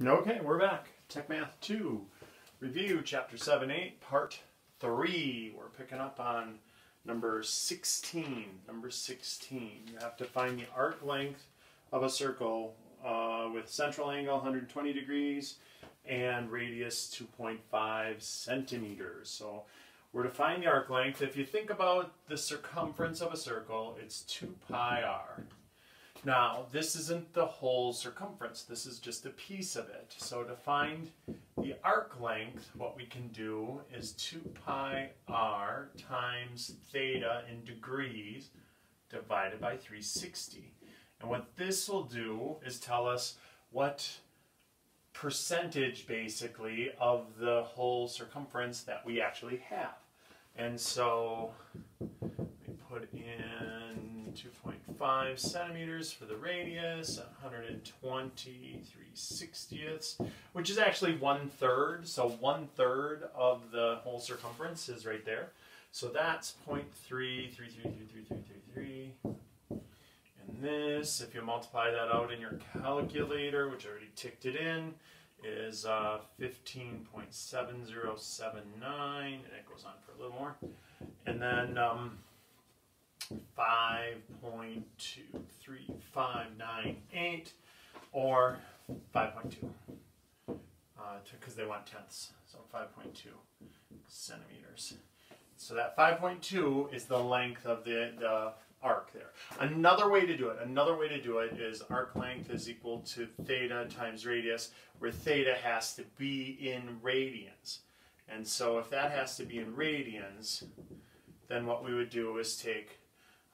Okay, we're back. Tech Math 2, Review, Chapter 7-8, Part 3. We're picking up on number 16. Number 16. You have to find the arc length of a circle with central angle 120 degrees and radius 2.5 centimeters. So we're to find the arc length. If you think about the circumference of a circle, it's 2 pi r. Now, this isn't the whole circumference, this is just a piece of it. So to find the arc length, what we can do is 2 pi r times theta in degrees divided by 360. And what this will do is tell us what percentage, basically, of the whole circumference that we actually have. And so we put in 2.5 centimeters for the radius, 120 3/60ths, which is actually 1/3. So 1/3 of the whole circumference is right there. So that's 0.3333333. And this, if you multiply that out in your calculator, which I already ticked it in, is 15.7079, and it goes on for a little more. And then 5.23598, or 5.2, because they want tenths, so 5.2 centimeters. So that 5.2 is the length of the arc there. Another way to do it is arc length is equal to theta times radius, where theta has to be in radians. And so if that has to be in radians, then what we would do is take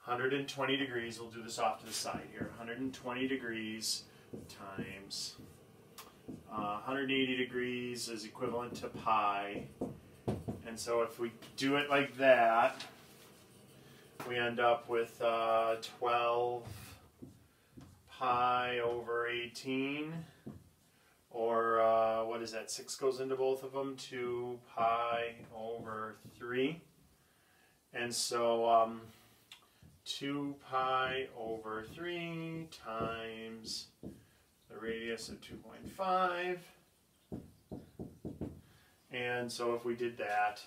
120 degrees, we'll do this off to the side here, 120 degrees times 180 degrees is equivalent to pi. And so if we do it like that, we end up with 12 pi over 18, or what is that, 6 goes into both of them, 2 pi over 3. And so 2 pi over 3 times the radius of 2.5. And so if we did that,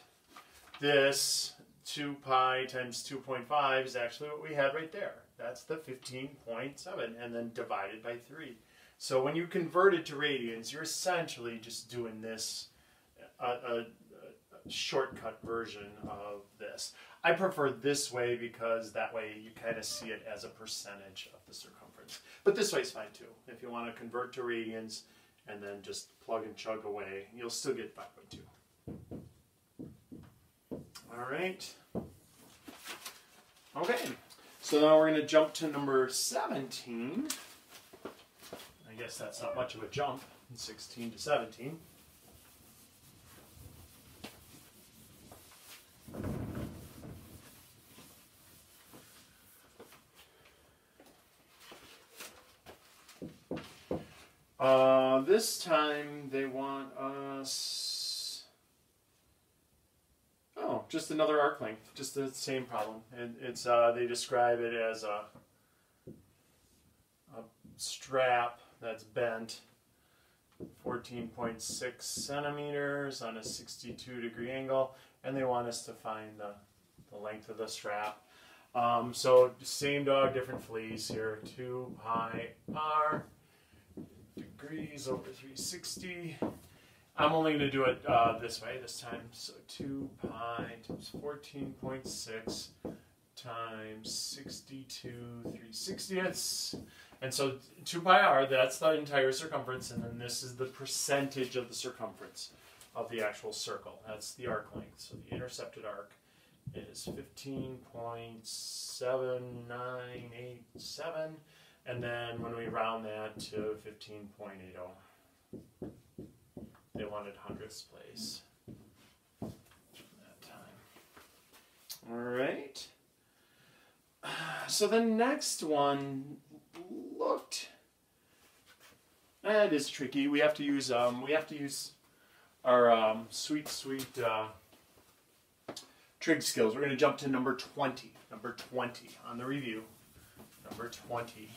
this 2 pi times 2.5 is actually what we had right there. That's the 15.7, and then divided by 3. So when you convert it to radians, you're essentially just doing this, a shortcut version of this. I prefer this way because that way you kind of see it as a percentage of the circumference. But this way is fine too. If you want to convert to radians and then just plug and chug away, you'll still get 5.2. All right. Okay, so now we're going to jump to number 17. I guess that's not much of a jump, 16 to 17. This time they want us, just another arc length, just the same problem. It's they describe it as a strap that's bent 14.6 centimeters on a 62-degree angle, and they want us to find the length of the strap. So same dog, different fleas here. 2 pi r degrees over 360. I'm only going to do it this way this time. So 2 pi times 14.6 times 62 3/60ths. And so 2 pi r, that's the entire circumference, and then this is the percentage of the circumference of the actual circle. That's the arc length. So the intercepted arc is 15.7987. And then when we round that to 15.80, they wanted hundredths place that time. All right. So the next one looked, it is tricky. We have to use our sweet trig skills. We're going to jump to number 20. Number 20 on the review. Number 20.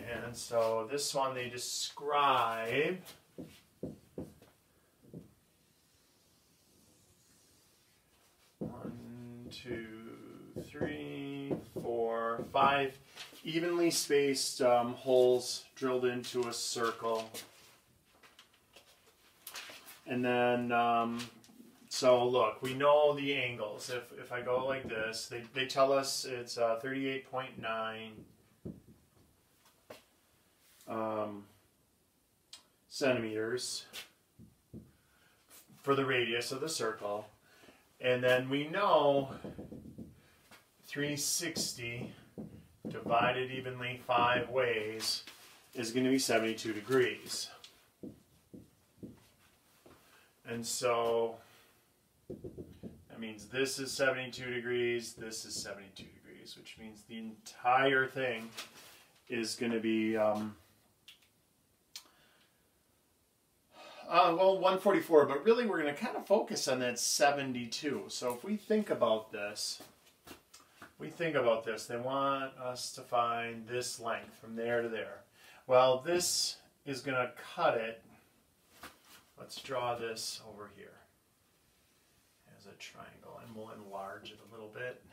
And so this one they describe 1, 2, 3, 4, 5 evenly spaced holes drilled into a circle. And then, so look, we know the angles. If I go like this, they tell us it's 38.9 centimeters for the radius of the circle. And then we know 360 divided evenly 5 ways is going to be 72 degrees. And so that means this is 72 degrees, this is 72 degrees, which means the entire thing is going to be, well, 144, but really we're going to kind of focus on that 72. So if we think about this, they want us to find this length from there to there. Well, this is going to cut it. Let's draw this over here as a triangle, and we'll enlarge it a little bit.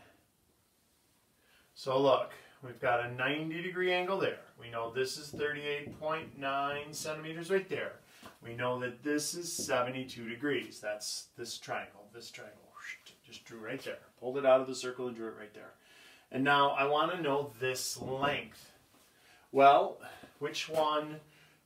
So look, we've got a 90-degree angle there. We know this is 38.9 centimeters right there. We know that this is 72 degrees. That's this triangle. Just drew right there. Pulled it out of the circle and drew it right there. And now I want to know this length. Well, which one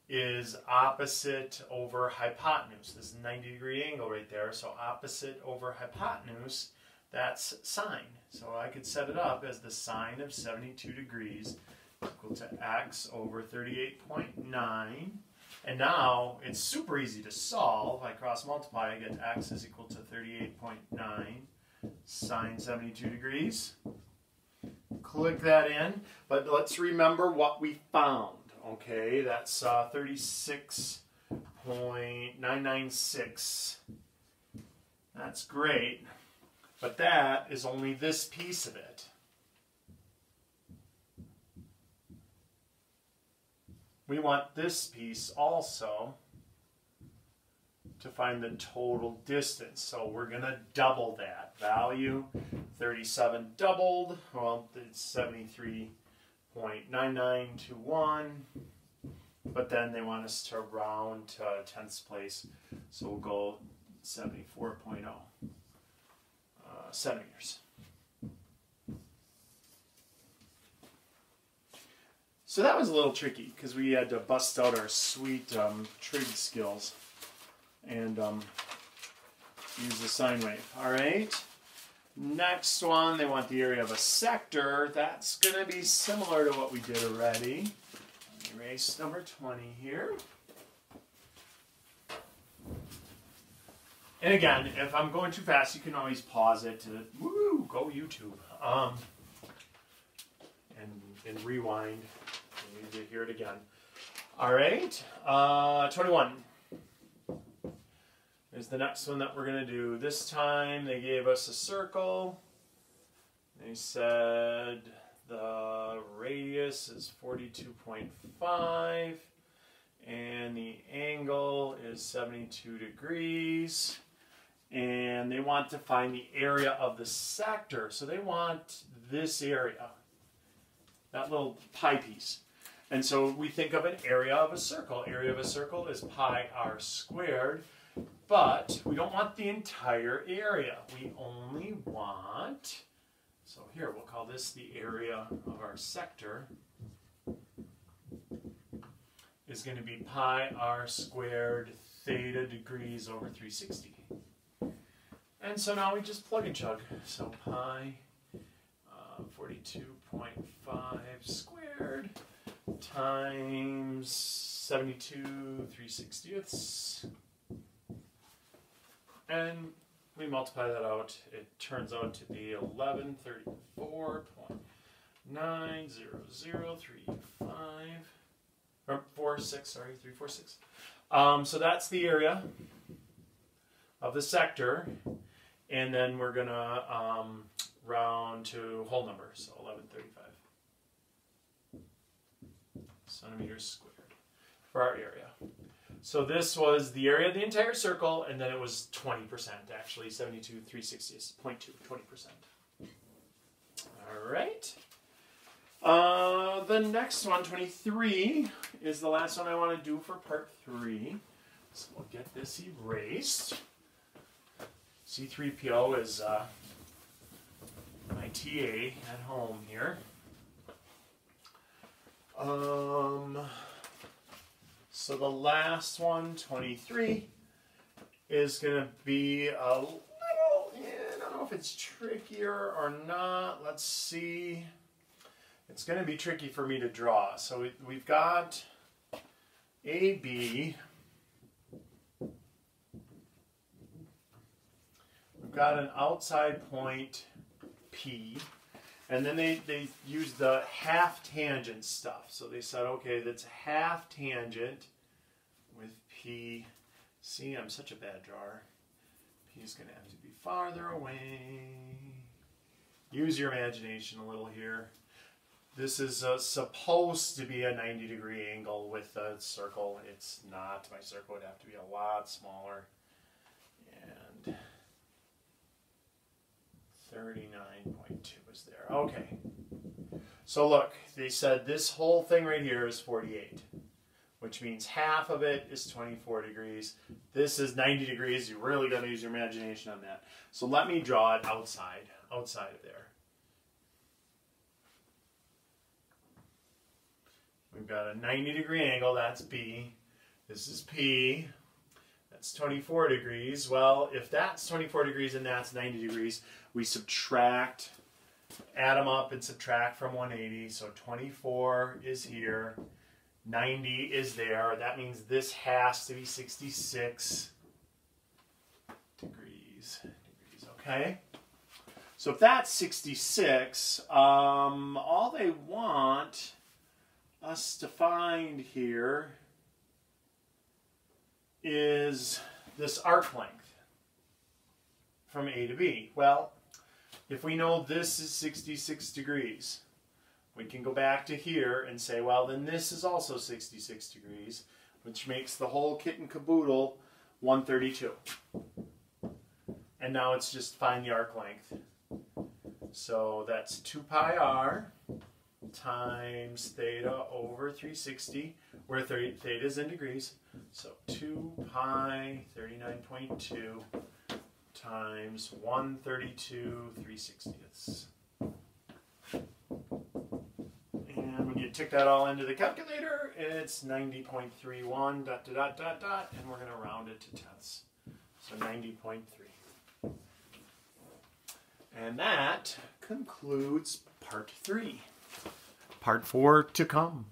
is opposite over hypotenuse? This is a 90-degree angle right there. So opposite over hypotenuse, that's sine. So I could set it up as the sine of 72 degrees equal to x over 38.9. And now it's super easy to solve. I cross multiply, I get x is equal to 38.9 sine 72 degrees. Click that in, but let's remember what we found. Okay, that's 36.996. That's great, but that is only this piece of it. We want this piece also to find the total distance. So we're going to double that value. 37 doubled, well, it's 73.9921. But then they want us to round to 10th place. So we'll go 74.0 centimeters. So that was a little tricky because we had to bust out our sweet trig skills and use the sine wave. All right. Next one, they want the area of a sector. That's going to be similar to what we did already. Erase number 20 here. And again, if I'm going too fast, you can always pause it to go YouTube and rewind. You need to hear it again. All right, 21 is the next one that we're going to do. This time they gave us a circle. They said the radius is 42.5 and the angle is 72 degrees. And they want to find the area of the sector. So they want this area, that little pie piece. And so we think of an area of a circle. Area of a circle is pi r squared. But we don't want the entire area. We only want, so here we'll call this the area of our sector, is going to be pi r squared theta degrees over 360. And so now we just plug and chug. So pi 42.5 squared times 72 3/60ths. And we multiply that out. It turns out to be 1134.90035 or 46. Sorry, 346. So that's the area of the sector, and then we're gonna round to whole numbers, so 1135. centimeters squared for our area. So this was the area of the entire circle, and then it was 20%, actually, 72,360 is 0.2, 20%. All right. The next one, 23, is the last one I want to do for part 3. So we'll get this erased. C3PO is my TA at home here. So the last one, 23, is going to be a little, I don't know if it's trickier or not. Let's see. It's going to be tricky for me to draw. So we've got AB. We've got an outside point P. And then they used the half tangent stuff. So they said, okay, that's half tangent with P. See, I'm such a bad drawer. P is going to have to be farther away. Use your imagination a little here. This is supposed to be a 90-degree angle with a circle. It's not. My circle would have to be a lot smaller. And 39.2 is there. Okay. So look, they said this whole thing right here is 48, which means half of it is 24 degrees. This is 90 degrees. You really got to use your imagination on that. So let me draw it outside of there. We've got a 90-degree angle. That's B. This is P. That's 24 degrees. Well, if that's 24 degrees and that's 90 degrees, we subtract, add them up and subtract from 180. So 24 is here, 90 is there. That means this has to be 66 degrees. Okay? So if that's 66, all they want us to find here is this arc length from A to B. Well, if we know this is 66 degrees, we can go back to here and say, well, then this is also 66 degrees, which makes the whole kit and caboodle 132. And now it's just find the arc length. So that's 2 pi r times theta over 360, where theta is in degrees. So 2 pi 39.2 times 132 3/60ths. And when you tick that all into the calculator, it's 90.31 dot dot dot dot dot, and we're going to round it to tenths. So 90.3. And that concludes part 3. Part 4 to come.